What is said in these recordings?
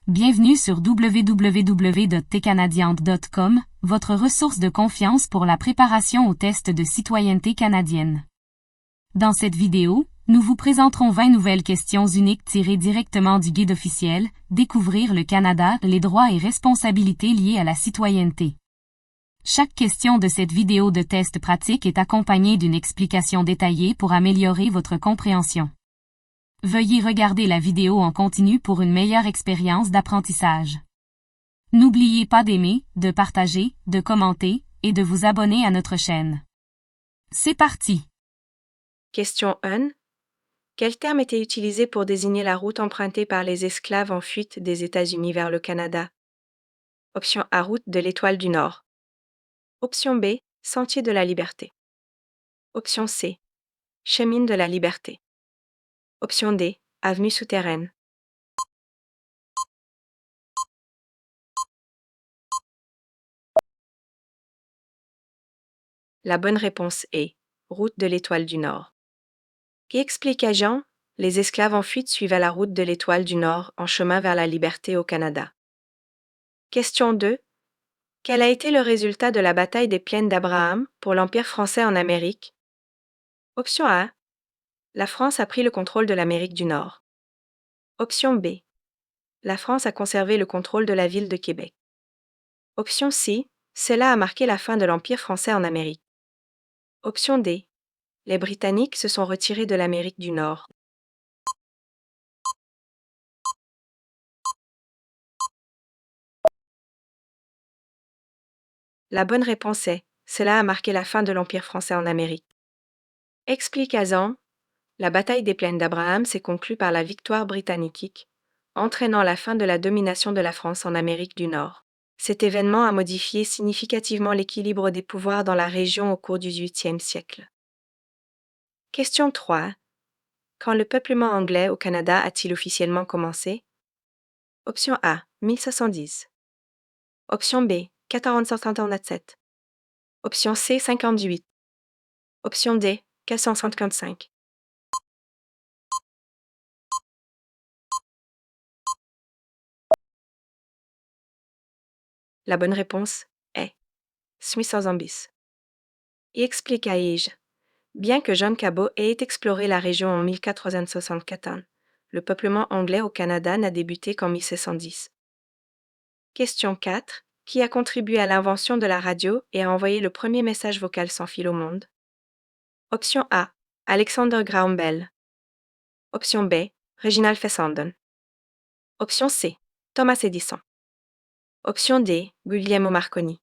Bienvenue sur www.tcanadiante.com, votre ressource de confiance pour la préparation aux tests de citoyenneté canadienne. Dans cette vidéo, nous vous présenterons 20 nouvelles questions uniques tirées directement du guide officiel, Découvrir le Canada, les droits et responsabilités liés à la citoyenneté. Chaque question de cette vidéo de test pratique est accompagnée d'une explication détaillée pour améliorer votre compréhension. Veuillez regarder la vidéo en continu pour une meilleure expérience d'apprentissage. N'oubliez pas d'aimer, de partager, de commenter et de vous abonner à notre chaîne. C'est parti! Question 1. Quel terme était utilisé pour désigner la route empruntée par les esclaves en fuite des États-Unis vers le Canada? Option A. Route de l'Étoile du Nord. Option B. Sentier de la Liberté. Option C. Chemin de la Liberté. Option D. Avenue souterraine. La bonne réponse est Route de l'Étoile du Nord. Qui explique à Jean, les esclaves en fuite suivaient la route de l'Étoile du Nord en chemin vers la liberté au Canada. Question 2. Quel a été le résultat de la bataille des Plaines d'Abraham pour l'Empire français en Amérique? Option A. La France a pris le contrôle de l'Amérique du Nord. Option B. La France a conservé le contrôle de la ville de Québec. Option C. Cela a marqué la fin de l'Empire français en Amérique. Option D. Les Britanniques se sont retirés de l'Amérique du Nord. La bonne réponse est cela a marqué la fin de l'Empire français en Amérique. Explique Azan. La bataille des Plaines d'Abraham s'est conclue par la victoire britannique, entraînant la fin de la domination de la France en Amérique du Nord. Cet événement a modifié significativement l'équilibre des pouvoirs dans la région au cours du XVIIIe siècle. Question 3. Quand le peuplement anglais au Canada a-t-il officiellement commencé? Option A. 1510. Option B. 1457. Option C. 58. Option D. 455. La bonne réponse est Smith bis. Il explique à Ige. Bien que John Cabot ait exploré la région en 1464, le peuplement anglais au Canada n'a débuté qu'en 1610. Question 4. Qui a contribué à l'invention de la radio et a envoyé le premier message vocal sans fil au monde? Option A. Alexander Graham Bell. Option B. Reginald Fessenden. Option C. Thomas Edison. Option D. Guglielmo Marconi.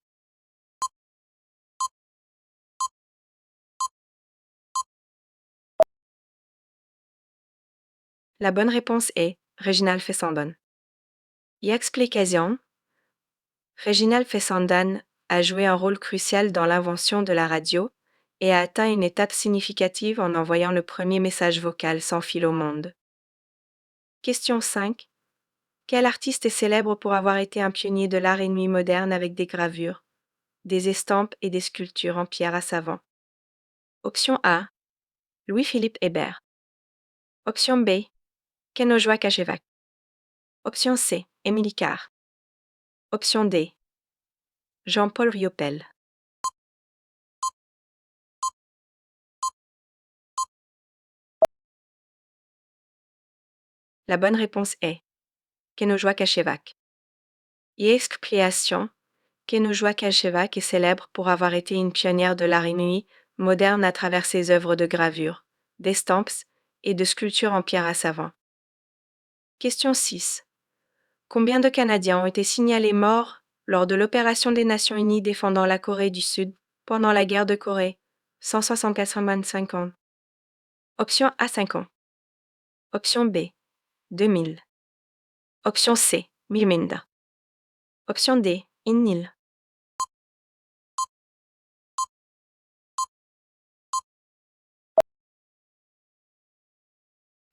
La bonne réponse est Reginald Fessenden. Y explication. Reginald Fessenden a joué un rôle crucial dans l'invention de la radio et a atteint une étape significative en envoyant le premier message vocal sans fil au monde. Question 5. Quel artiste est célèbre pour avoir été un pionnier de l'art et nuit moderne avec des gravures, des estampes et des sculptures en pierre à savon? Option A. Louis-Philippe Hébert. Option B. Kenojua Kachevac. Option C. Émilie Carr. Option D. Jean-Paul Riopel. La bonne réponse est Kenojua Kachevac. Y explication. Kenojua Kachevac est célèbre pour avoir été une pionnière de l'art et nuit moderne à travers ses œuvres de gravure, d'estampes et de sculptures en pierre à savon. Question 6. Combien de Canadiens ont été signalés morts lors de l'opération des Nations Unies défendant la Corée du Sud pendant la guerre de Corée? 175 ans. Option A 5 ans. Option B 2000. Option C 1000. Option D 1000.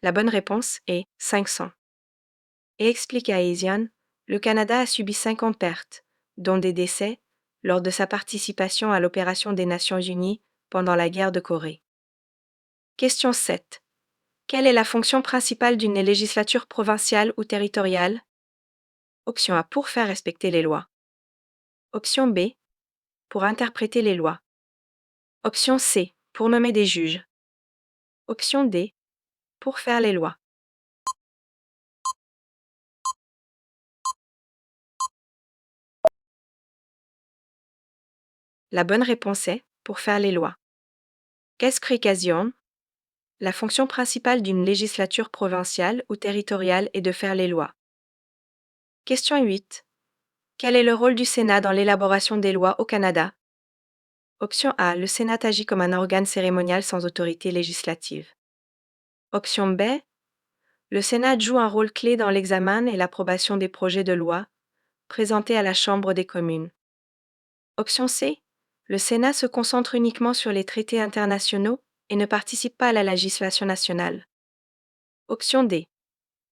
La bonne réponse est 500. Et explique à Asian, le Canada a subi 50 pertes, dont des décès, lors de sa participation à l'opération des Nations Unies pendant la guerre de Corée. Question 7. Quelle est la fonction principale d'une législature provinciale ou territoriale? Option A, pour faire respecter les lois. Option B, pour interpréter les lois. Option C, pour nommer des juges. Option D, pour faire les lois. La bonne réponse est pour faire les lois. Qu'est-ce qu'occasion? La fonction principale d'une législature provinciale ou territoriale est de faire les lois. Question 8. Quel est le rôle du Sénat dans l'élaboration des lois au Canada? Option A. Le Sénat agit comme un organe cérémonial sans autorité législative. Option B. Le Sénat joue un rôle clé dans l'examen et l'approbation des projets de loi présentés à la Chambre des communes. Option C. Le Sénat se concentre uniquement sur les traités internationaux et ne participe pas à la législation nationale. Option D.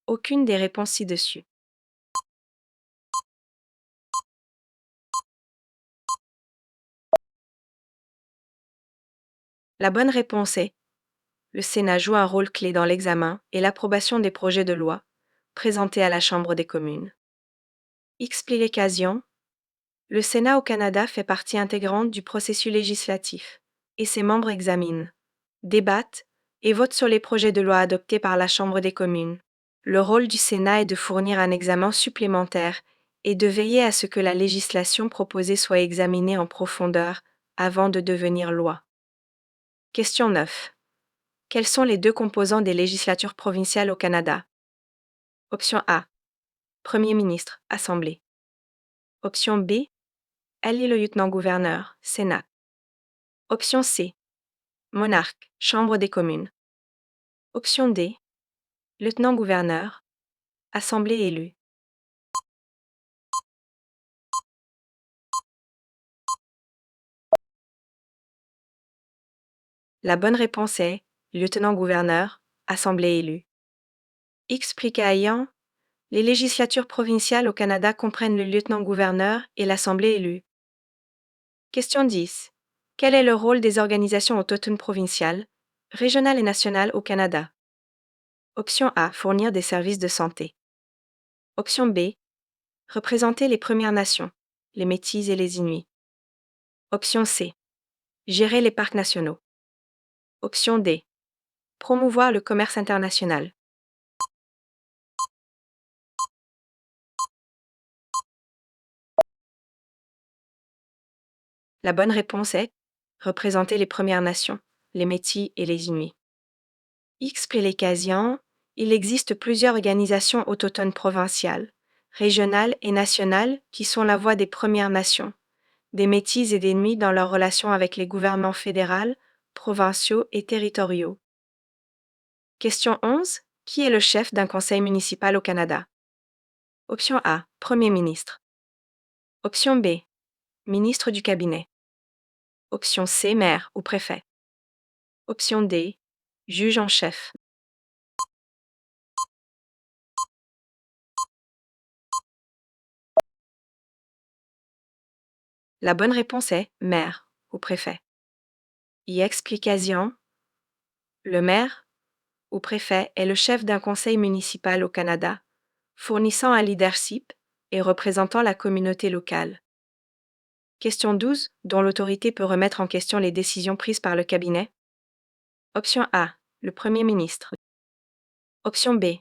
Aucune des réponses ci-dessus. La bonne réponse est le Sénat joue un rôle clé dans l'examen et l'approbation des projets de loi présentés à la Chambre des communes. Explication. Le Sénat au Canada fait partie intégrante du processus législatif et ses membres examinent, débattent et votent sur les projets de loi adoptés par la Chambre des communes. Le rôle du Sénat est de fournir un examen supplémentaire et de veiller à ce que la législation proposée soit examinée en profondeur avant de devenir loi. Question 9. Quels sont les deux composants des législatures provinciales au Canada? Option A. Premier ministre, Assemblée. Option B. Élit le lieutenant-gouverneur, Sénat. Option C. Monarque, Chambre des communes. Option D. Lieutenant-gouverneur, Assemblée élue. La bonne réponse est lieutenant-gouverneur, Assemblée élue. Explication. Les législatures provinciales au Canada comprennent le lieutenant-gouverneur et l'Assemblée élue. Question 10. Quel est le rôle des organisations autochtones provinciales, régionales et nationales au Canada? Option A. Fournir des services de santé. Option B. Représenter les Premières Nations, les Métis et les Inuits. Option C. Gérer les parcs nationaux. Option D. Promouvoir le commerce international. La bonne réponse est représenter les Premières Nations, les Métis et les Inuits. Explication. Il existe plusieurs organisations autochtones provinciales, régionales et nationales qui sont la voix des Premières Nations, des Métis et des Inuits dans leurs relations avec les gouvernements fédéraux, provinciaux et territoriaux. Question 11. Qui est le chef d'un conseil municipal au Canada? Option A. Premier ministre. Option B. Ministre du cabinet. Option C. Maire ou préfet. Option D. Juge en chef. La bonne réponse est maire ou préfet. Y explication. Le maire ou préfet est le chef d'un conseil municipal au Canada, fournissant un leadership et représentant la communauté locale. Question 12, dont l'autorité peut remettre en question les décisions prises par le cabinet. Option A, le Premier ministre. Option B,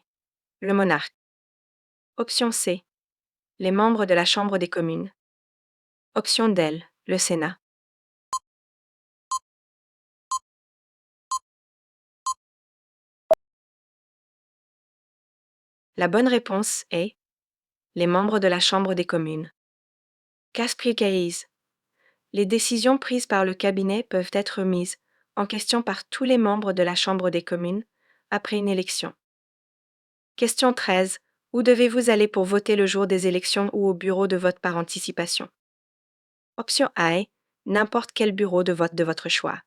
le monarque. Option C, les membres de la Chambre des communes. Option D, le Sénat. La bonne réponse est les membres de la Chambre des communes. Qu'expliquez-vous? Les décisions prises par le cabinet peuvent être mises en question par tous les membres de la Chambre des communes après une élection. Question 13. Où devez-vous aller pour voter le jour des élections ou au bureau de vote par anticipation? Option A. N'importe quel bureau de vote de votre choix.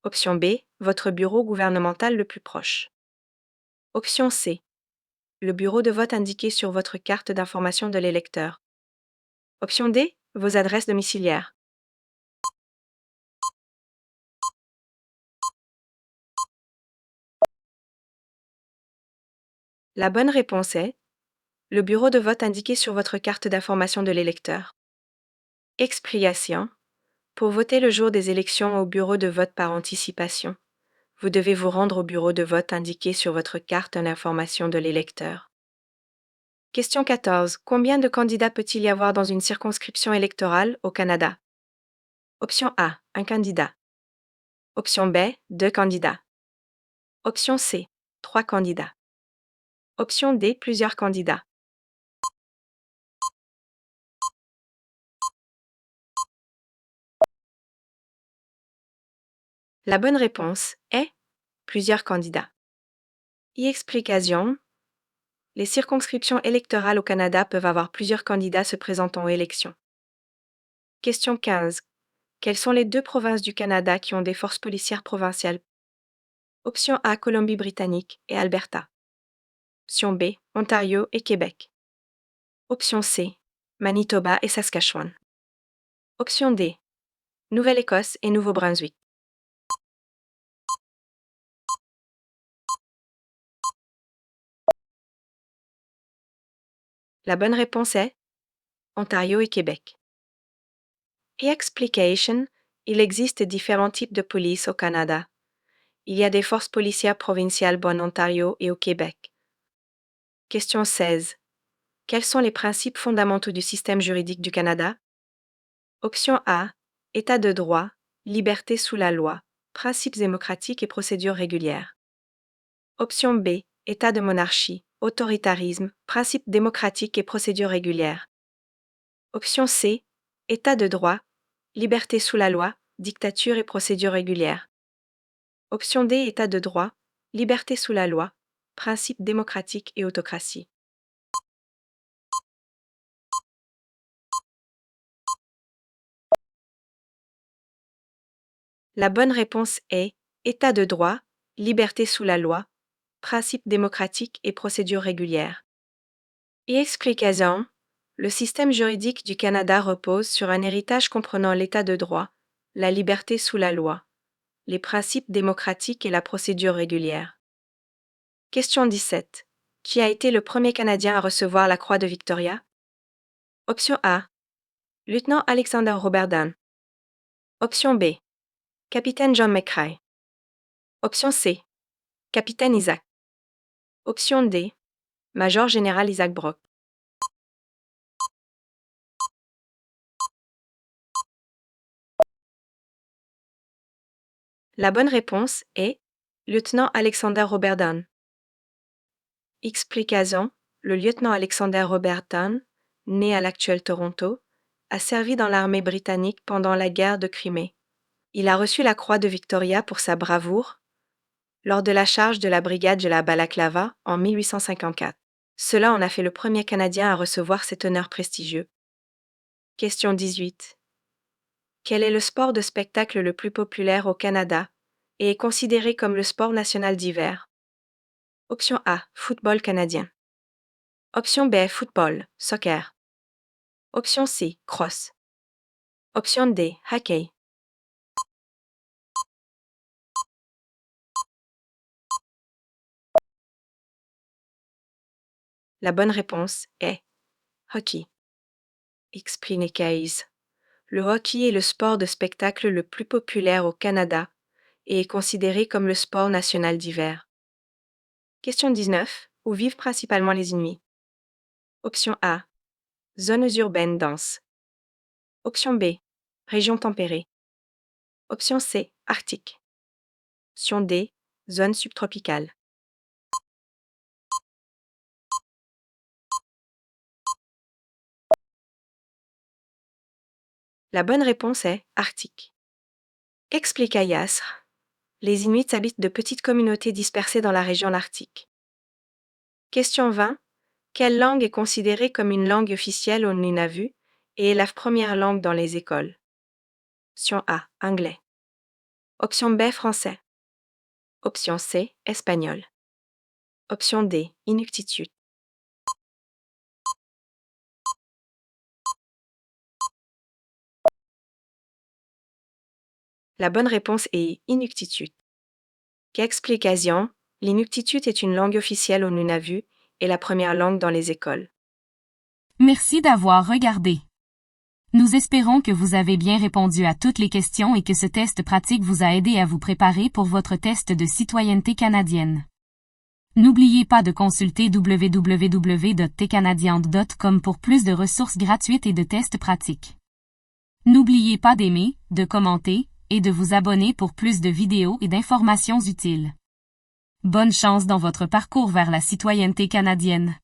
Option B. Votre bureau gouvernemental le plus proche. Option C. Le bureau de vote indiqué sur votre carte d'information de l'électeur. Option D. Vos adresses domiciliaires. La bonne réponse est Le bureau de vote indiqué sur votre carte d'information de l'électeur. Explication. Pour voter le jour des élections au bureau de vote par anticipation, vous devez vous rendre au bureau de vote indiqué sur votre carte d'information de l'électeur. Question 14. Combien de candidats peut-il y avoir dans une circonscription électorale au Canada? Option A, un candidat. Option B, 2 candidats. Option C, 3 candidats. Option D, plusieurs candidats. La bonne réponse est plusieurs candidats. Explication. Les circonscriptions électorales au Canada peuvent avoir plusieurs candidats se présentant aux élections. Question 15. Quelles sont les 2 provinces du Canada qui ont des forces policières provinciales? Option A, Colombie-Britannique et Alberta. Option B, Ontario et Québec. Option C, Manitoba et Saskatchewan. Option D, Nouvelle-Écosse et Nouveau-Brunswick. La bonne réponse est Ontario et Québec. Explication. Il existe différents types de police au Canada. Il y a des forces policières provinciales en Ontario et au Québec. Question 16. Quels sont les principes fondamentaux du système juridique du Canada? Option A. État de droit, liberté sous la loi, principes démocratiques et procédures régulières. Option B. État de monarchie, autoritarisme, principes démocratiques et procédures régulières. Option C. État de droit, liberté sous la loi, dictature et procédures régulières. Option D. État de droit, liberté sous la loi, principes démocratiques et autocratie. La bonne réponse est État de droit, liberté sous la loi, principes démocratiques et procédures régulières. Explication. Le système juridique du Canada repose sur un héritage comprenant l'état de droit, la liberté sous la loi, les principes démocratiques et la procédure régulière. Question 17. Qui a été le premier Canadien à recevoir la Croix de Victoria? Option A. Lieutenant Alexander Robert Dunn. Option B. Capitaine John McCrae. Option C. Capitaine Isaac. Option D. Major général Isaac Brock. La bonne réponse est Lieutenant Alexander Robert Dunn. Explication. Le lieutenant Alexander Robert Dunn, né à l'actuel Toronto, a servi dans l'armée britannique pendant la guerre de Crimée. Il a reçu la Croix de Victoria pour sa bravoure lors de la charge de la brigade de la Balaclava en 1854. Cela en a fait le premier Canadien à recevoir cet honneur prestigieux. Question 18. Quel est le sport de spectacle le plus populaire au Canada et est considéré comme le sport national d'hiver? Option A, football canadien. Option B, football, soccer. Option C, crosse. Option D, hockey. La bonne réponse est hockey. Expliquez. Le hockey est le sport de spectacle le plus populaire au Canada et est considéré comme le sport national d'hiver. Question 19. Où vivent principalement les Inuits? Option A. Zones urbaines denses. Option B. Région tempérée. Option C. Arctique. Option D. Zone subtropicale. La bonne réponse est Arctique. Expliqua Yasr. Les Inuits habitent de petites communautés dispersées dans la région arctique. Question 20. Quelle langue est considérée comme une langue officielle au Nunavut et est la première langue dans les écoles? Option A. Anglais. Option B. Français. Option C. Espagnol. Option D. Inuktitut. La bonne réponse est Inuktitut. Qu'explication, l'Inuktitut est une langue officielle au Nunavut et la première langue dans les écoles. Merci d'avoir regardé. Nous espérons que vous avez bien répondu à toutes les questions et que ce test pratique vous a aidé à vous préparer pour votre test de citoyenneté canadienne. N'oubliez pas de consulter www.tcanadiante.com pour plus de ressources gratuites et de tests pratiques. N'oubliez pas d'aimer, de commenter, et de vous abonner pour plus de vidéos et d'informations utiles. Bonne chance dans votre parcours vers la citoyenneté canadienne.